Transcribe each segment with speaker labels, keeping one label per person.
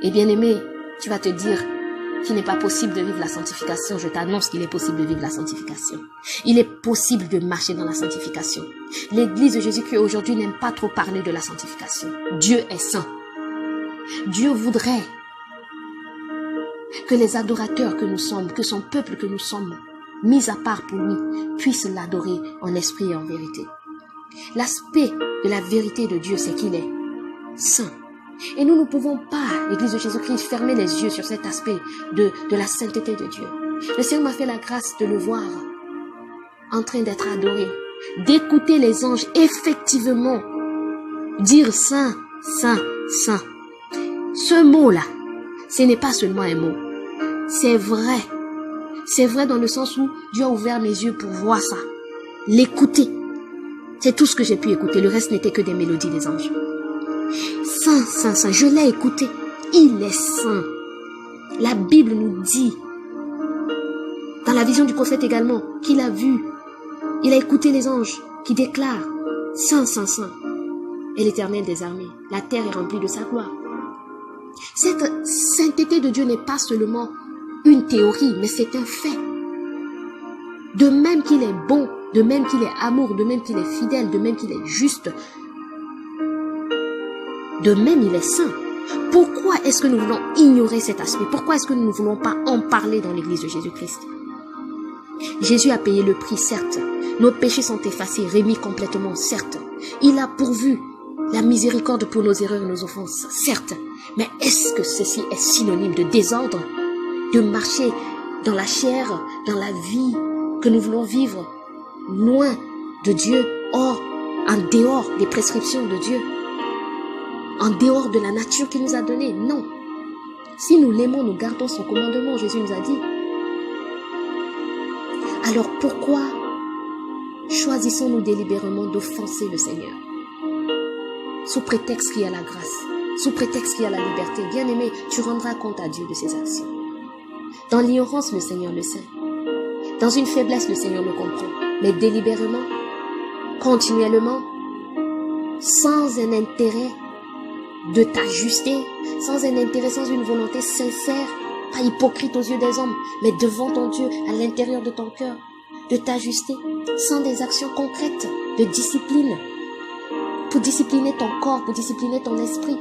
Speaker 1: Et bien aimé, tu vas te dire qu'il n'est pas possible de vivre la sanctification. Je t'annonce qu'il est possible de vivre la sanctification. Il est possible de marcher dans la sanctification. L'église de Jésus-Christ aujourd'hui n'aime pas trop parler de la sanctification. Dieu est saint. Dieu voudrait que les adorateurs que nous sommes, que son peuple que nous sommes, mis à part pour lui, puissent l'adorer en esprit et en vérité. L'aspect de la vérité de Dieu, c'est qu'il est saint. Et nous ne pouvons pas, l'Église de Jésus-Christ, fermer les yeux sur cet aspect de la sainteté de Dieu. Le Seigneur m'a fait la grâce de le voir en train d'être adoré, d'écouter les anges effectivement dire saint, saint, saint. Ce mot-là, ce n'est pas seulement un mot. C'est vrai. C'est vrai dans le sens où Dieu a ouvert mes yeux pour voir ça. L'écouter. C'est tout ce que j'ai pu écouter. Le reste n'était que des mélodies des anges. Saint, saint, saint. Je l'ai écouté. Il est saint. La Bible nous dit, dans la vision du prophète également, qu'il a vu, il a écouté les anges qui déclarent saint, saint, saint est l'Éternel des armées. La terre est remplie de sa gloire. Cette sainteté de Dieu n'est pas seulement une théorie, mais c'est un fait. De même qu'il est bon, de même qu'il est amour, de même qu'il est fidèle, de même qu'il est juste, de même il est saint. Pourquoi est-ce que nous voulons ignorer cet aspect? Pourquoi est-ce que nous ne voulons pas en parler dans l'église de Jésus-Christ? Jésus a payé le prix, certes. Nos péchés sont effacés, remis complètement, certes. Il a pourvu la miséricorde pour nos erreurs et nos offenses, certes. Mais est-ce que ceci est synonyme de désordre? De marcher dans la chair, dans la vie que nous voulons vivre, loin de Dieu, en dehors des prescriptions de Dieu, en dehors de la nature qu'il nous a donnée? Non. Si nous l'aimons, nous gardons son commandement, Jésus nous a dit. Alors pourquoi choisissons-nous délibérément d'offenser le Seigneur? Sous prétexte qu'il y a la grâce, sous prétexte qu'il y a la liberté. Bien-aimé, tu rendras compte à Dieu de ses actions. Dans l'ignorance, le Seigneur le sait. Dans une faiblesse, le Seigneur le comprend. Mais délibérément, continuellement, sans un intérêt de t'ajuster, sans un intérêt, sans une volonté sincère, pas hypocrite aux yeux des hommes, mais devant ton Dieu, à l'intérieur de ton cœur, de t'ajuster, sans des actions concrètes de discipline, pour discipliner ton corps, pour discipliner ton esprit.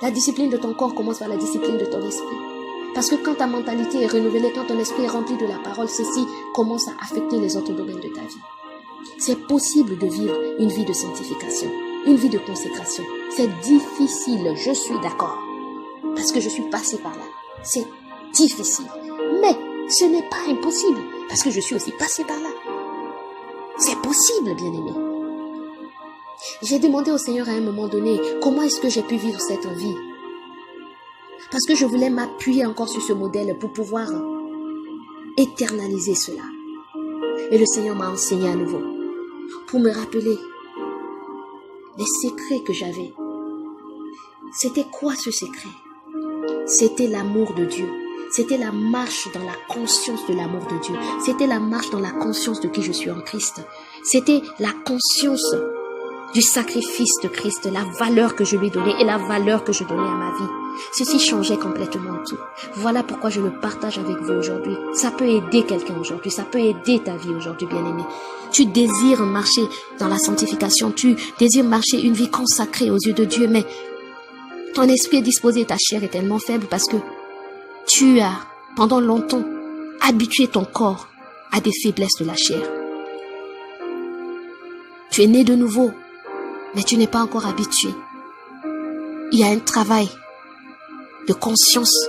Speaker 1: La discipline de ton corps commence par la discipline de ton esprit. Parce que quand ta mentalité est renouvelée, quand ton esprit est rempli de la parole, ceci commence à affecter les autres domaines de ta vie. C'est possible de vivre une vie de sanctification, une vie de consécration. C'est difficile, je suis d'accord, parce que je suis passé par là. C'est difficile, mais ce n'est pas impossible, parce que je suis aussi passé par là. C'est possible, bien-aimé. J'ai demandé au Seigneur à un moment donné, comment est-ce que j'ai pu vivre cette vie? Parce que je voulais m'appuyer encore sur ce modèle pour pouvoir éternaliser cela. Et le Seigneur m'a enseigné à nouveau, pour me rappeler les secrets que j'avais. C'était quoi ce secret? C'était l'amour de Dieu. C'était la marche dans la conscience de l'amour de Dieu. C'était la marche dans la conscience de qui je suis en Christ. C'était la conscience du sacrifice de Christ, la valeur que je lui donnais et la valeur que je donnais à ma vie. Ceci changeait complètement tout. Voilà pourquoi je le partage avec vous aujourd'hui. Ça peut aider quelqu'un aujourd'hui, ça peut aider ta vie aujourd'hui, bien-aimé. Tu désires marcher dans la sanctification, tu désires marcher une vie consacrée aux yeux de Dieu, mais ton esprit est disposé et ta chair est tellement faible parce que tu as, pendant longtemps, habitué ton corps à des faiblesses de la chair. Tu es né de nouveau, mais tu n'es pas encore habitué. Il y a un travail de conscience.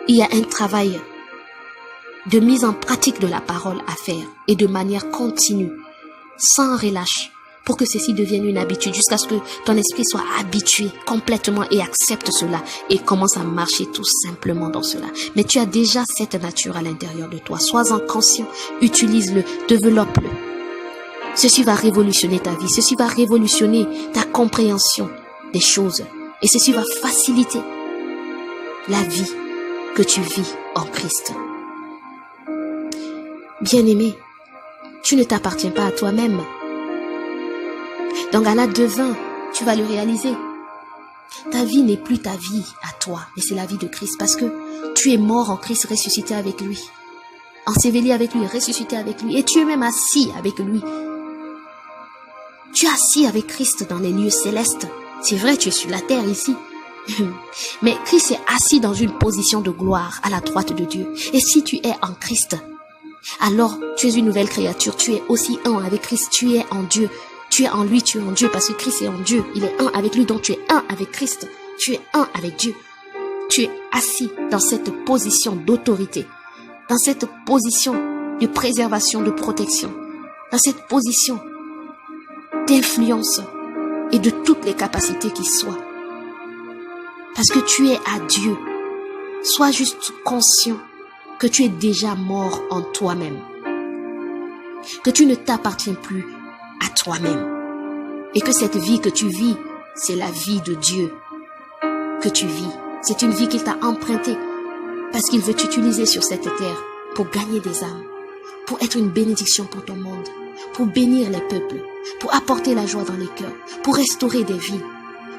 Speaker 1: Il y a un travail de mise en pratique de la parole à faire et de manière continue, sans relâche, pour que ceci devienne une habitude, jusqu'à ce que ton esprit soit habitué complètement et accepte cela et commence à marcher tout simplement dans cela. Mais tu as déjà cette nature à l'intérieur de toi. Sois-en conscient, utilise-le, développe-le. Ceci va révolutionner ta vie, ceci va révolutionner ta compréhension des choses et ceci va faciliter la vie que tu vis en Christ. Bien-aimé, tu ne t'appartiens pas à toi-même. Dans Galates 2:20, tu vas le réaliser. Ta vie n'est plus ta vie à toi, mais c'est la vie de Christ parce que tu es mort en Christ, ressuscité avec lui. Enseveli avec lui, ressuscité avec lui. Et tu es même assis avec lui. Tu es assis avec Christ dans les lieux célestes. C'est vrai, tu es sur la terre ici. Mais Christ est assis dans une position de gloire à la droite de Dieu. Et si tu es en Christ, alors tu es une nouvelle créature. Tu es aussi un avec Christ. Tu es en Dieu. Tu es en lui, tu es en Dieu. Parce que Christ est en Dieu. Il est un avec lui. Donc tu es un avec Christ. Tu es un avec Dieu. Tu es assis dans cette position d'autorité. Dans cette position de préservation, de protection. Dans cette position d'influence et de toutes les capacités qui soient. Parce que tu es à Dieu. Sois juste conscient que tu es déjà mort en toi-même. Que tu ne t'appartiens plus à toi-même. Et que cette vie que tu vis, c'est la vie de Dieu que tu vis. C'est une vie qu'il t'a empruntée parce qu'il veut t'utiliser sur cette terre pour gagner des âmes, pour être une bénédiction pour ton monde, pour bénir les peuples, pour apporter la joie dans les cœurs, pour restaurer des vies,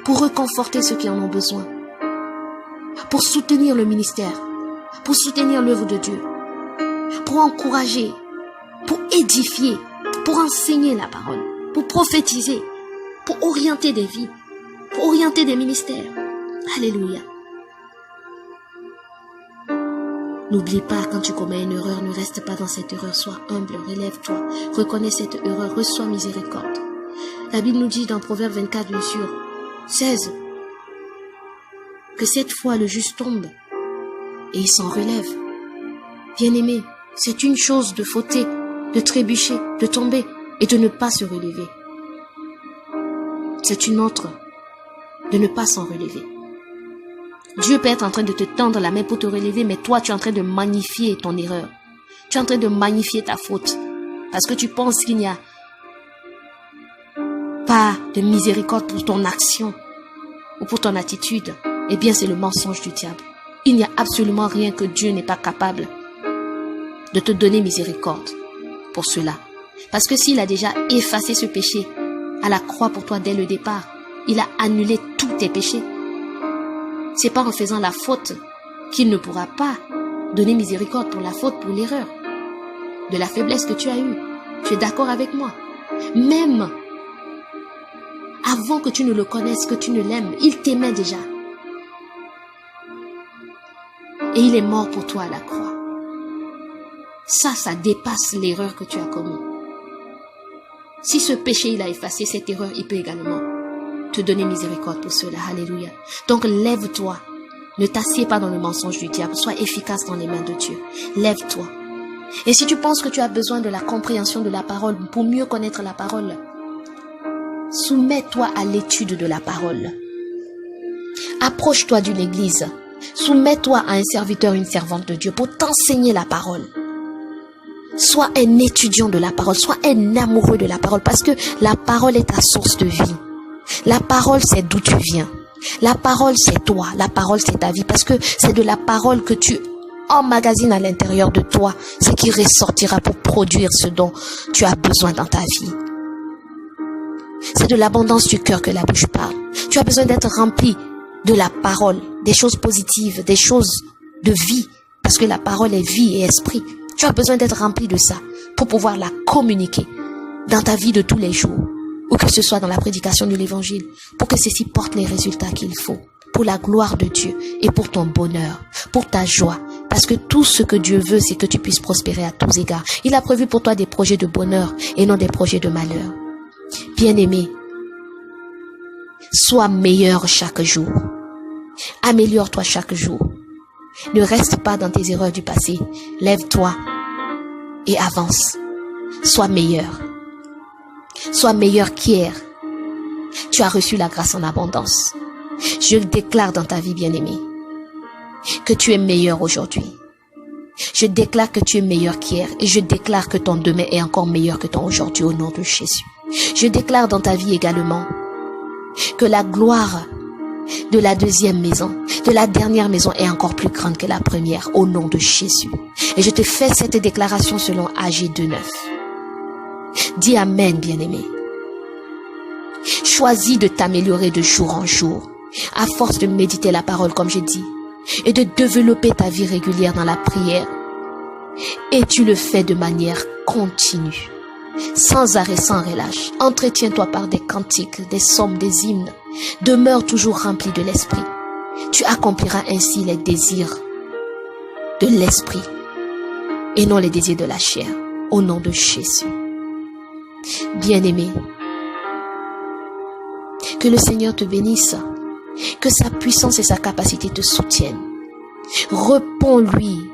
Speaker 1: pour réconforter ceux qui en ont besoin, pour soutenir le ministère, pour soutenir l'œuvre de Dieu, pour encourager, pour édifier, pour enseigner la parole, pour prophétiser, pour orienter des vies, pour orienter des ministères. Alléluia. N'oublie pas, quand tu commets une erreur, ne reste pas dans cette erreur. Sois humble, relève-toi, reconnais cette erreur, reçois miséricorde. La Bible nous dit dans Proverbe 24, bien sûr, 16, que 7 fois le juste tombe et il s'en relève. Bien-aimé, c'est une chose de fauter, de trébucher, de tomber et de ne pas se relever. C'est une autre de ne pas s'en relever. Dieu peut être en train de te tendre la main pour te relever, mais toi, tu es en train de magnifier ton erreur. Tu es en train de magnifier ta faute. Parce que tu penses qu'il n'y a pas de miséricorde pour ton action ou pour ton attitude. Eh bien, c'est le mensonge du diable. Il n'y a absolument rien que Dieu n'est pas capable de te donner miséricorde pour cela. Parce que s'il a déjà effacé ce péché à la croix pour toi dès le départ, il a annulé tous tes péchés. C'est pas en faisant la faute qu'il ne pourra pas donner miséricorde pour la faute, pour l'erreur, de la faiblesse que tu as eue. Tu es d'accord avec moi? Même avant que tu ne le connaisses, que tu ne l'aimes, il t'aimait déjà. Et il est mort pour toi à la croix. Ça dépasse l'erreur que tu as commise. Si ce péché il a effacé cette erreur, il peut également te donner miséricorde pour cela. Alléluia. Donc lève-toi. Ne t'assieds pas dans le mensonge du diable. Sois efficace dans les mains de Dieu. Lève-toi. Et si tu penses que tu as besoin de la compréhension de la parole pour mieux connaître la parole, soumets-toi à l'étude de la parole. Approche-toi d'une église. Soumets-toi à un serviteur, une servante de Dieu pour t'enseigner la parole. Sois un étudiant de la parole. Sois un amoureux de la parole parce que la parole est ta source de vie. La parole, c'est d'où tu viens. La parole, c'est toi. La parole, c'est ta vie. Parce que c'est de la parole que tu emmagasines à l'intérieur de toi, ce qui ressortira pour produire ce dont tu as besoin dans ta vie. C'est de l'abondance du cœur que la bouche parle. Tu as besoin d'être rempli de la parole, des choses positives, des choses de vie. Parce que la parole est vie et esprit. Tu as besoin d'être rempli de ça pour pouvoir la communiquer dans ta vie de tous les jours. Ou que ce soit dans la prédication de l'évangile, pour que ceci porte les résultats qu'il faut, pour la gloire de Dieu et pour ton bonheur, pour ta joie. Parce que tout ce que Dieu veut, c'est que tu puisses prospérer à tous égards. Il a prévu pour toi des projets de bonheur et non des projets de malheur. Bien-aimé, sois meilleur chaque jour. Améliore-toi chaque jour. Ne reste pas dans tes erreurs du passé. Lève-toi et avance. Sois meilleur. Sois meilleur qu'hier. Tu as reçu la grâce en abondance. Je déclare dans ta vie, bien-aimée, que tu es meilleur aujourd'hui. Je déclare que tu es meilleur qu'hier et je déclare que ton demain est encore meilleur que ton aujourd'hui au nom de Jésus. Je déclare dans ta vie également que la gloire de la deuxième maison, de la dernière maison est encore plus grande que la première au nom de Jésus. Et je te fais cette déclaration selon Agé 2:9. Dis Amen, bien-aimé. Choisis de t'améliorer de jour en jour. à force de méditer la parole, comme je dis, et de développer ta vie régulière dans la prière. Et tu le fais de manière continue, sans arrêt, sans relâche. Entretiens-toi par des cantiques, des psaumes, des hymnes. Demeure toujours rempli de l'esprit. Tu accompliras ainsi les désirs de l'esprit et non les désirs de la chair, au nom de Jésus. Bien-aimé, que le Seigneur te bénisse, que sa puissance et sa capacité te soutiennent. Réponds-lui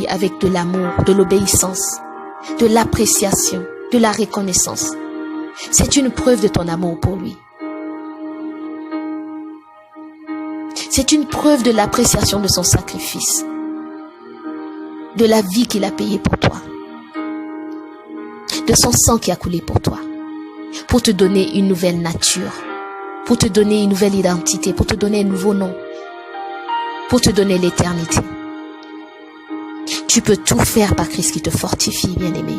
Speaker 1: avec de l'amour, de l'obéissance, de l'appréciation, de la reconnaissance. C'est une preuve de ton amour pour lui. C'est une preuve de l'appréciation de son sacrifice, de la vie qu'il a payée pour toi, de son sang qui a coulé pour toi, pour te donner une nouvelle nature, pour te donner une nouvelle identité, pour te donner un nouveau nom, pour te donner l'éternité. Tu peux tout faire par Christ qui te fortifie, bien-aimé.